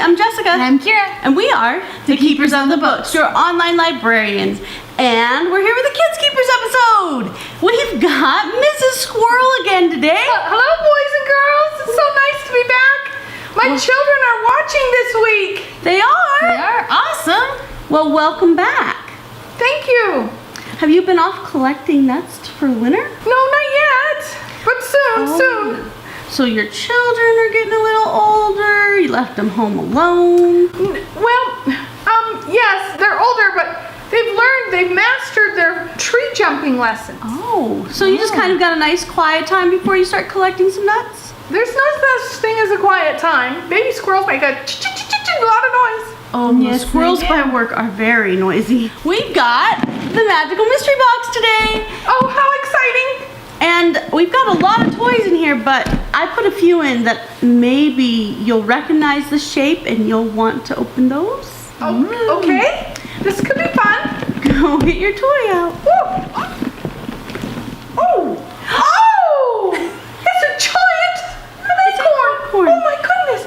I'm Jessica. And I'm Kira. And we are the Keepers of the Books, your online librarians. And we're here with the Kids Keepers episode. We've got Mrs. Squirrel again today. Hello, boys and girls. It's so nice to be back. My children are watching this week. They are. They are awesome. Well, welcome back. Thank you. Have you been off collecting nuts for winter? No, not yet. But soon. So your children are getting a little older. You left them home alone. Yes, they're older, but they've mastered their tree jumping lessons. Oh, so you just kind of got a nice quiet time before you start collecting some nuts? There's no such thing as a quiet time. Baby squirrels make a lot of noise. Oh, yes, the squirrels by work are very noisy. We've got the magical mystery box today. Oh, how exciting. And we've got a lot of toys in here, but I put a few in that maybe you'll recognize the shape and you'll want to open those. Oh, okay. This could be fun. Go get your toy out. Oh! It's a giant acorn. Oh my goodness.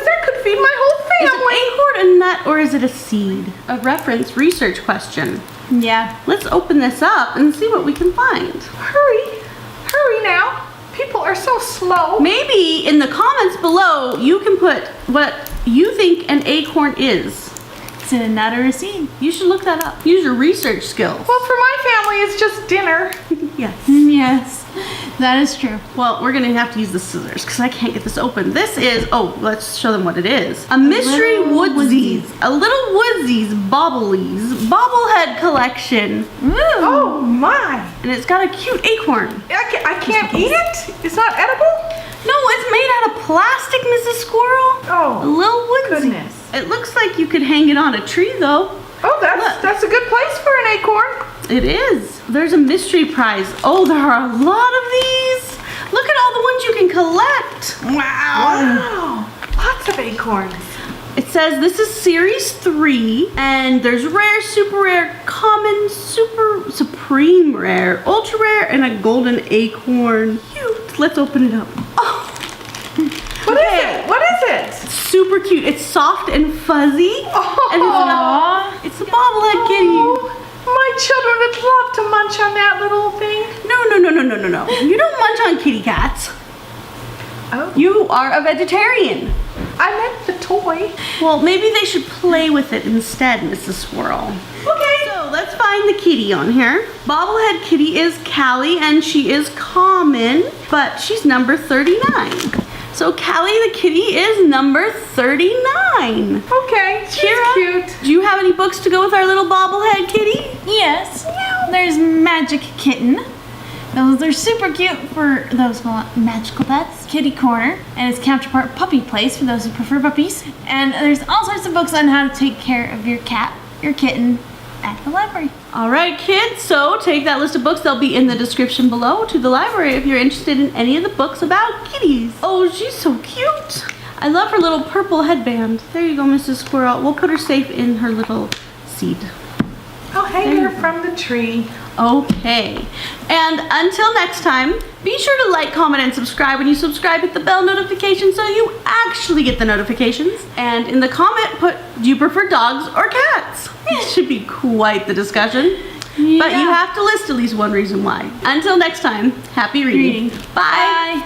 That could feed my whole family. Is an acorn a nut or is it a seed? A reference research question. Yeah. Let's open this up and see what we can find. Hurry now. People are so slow. Maybe in the comments below you can put what you think an acorn is. Is it a nut or a seed? You should look that up. Use your research skills. Well, for my family, it's just dinner. Yes. Yes, that is true. Well, we're gonna have to use the scissors because I can't get this open. This is, let's show them what it is. A mystery Woodzeez. A little Woodzeez bobblehead collection. Oh my. And it's got a cute acorn. I can't eat it? It's not edible? No, it's made out of plastic, Mrs. Squirrel. Oh, a little Woodzeez. Goodness. It looks like you could hang it on a tree though. Oh, that's a good place for an acorn. It is. There's a mystery prize. Oh, there are a lot of these. Look at all the ones you can collect. Wow. Lots of acorns. It says this is series 3 and there's rare, super rare, common, super, supreme rare, ultra rare, and a golden acorn. Cute. Let's open it up. Oh. What is it? Super cute. It's soft and fuzzy. Oh. And it's a bobblehead kitty. My children would love to munch on that little thing. No. You don't munch on kitty cats. Oh. You are a vegetarian. I meant the toy. Well, maybe they should play with it instead, Mrs. Squirrel. Okay. So let's find the kitty on here. Bobblehead kitty is Callie and she is common, but she's number 39. So Callie the kitty is number 39. Okay, she's Kira, cute. Do you have any books to go with our little bobblehead kitty? Yes. There's Magic Kitten. Those are super cute for those who want magical pets. Kitty Corner and its counterpart Puppy Place for those who prefer puppies. And there's all sorts of books on how to take care of your cat, your kitten at the library. All right, kids, so take that list of books. They'll be in the description below to the library if you're interested in any of the books about kitties. Oh, she's so cute. I love her little purple headband. There you go, Mrs. Squirrel. We'll put her safe in her little seed. I'll hang her from the tree. Okay, and until next time, be sure to like, comment, and subscribe. When you subscribe, hit the bell notification so you actually get the notifications. And in the comment, put, do you prefer dogs or cats? It should be quite the discussion. Yeah. But you have to list at least one reason why. Until next time, happy reading. Bye.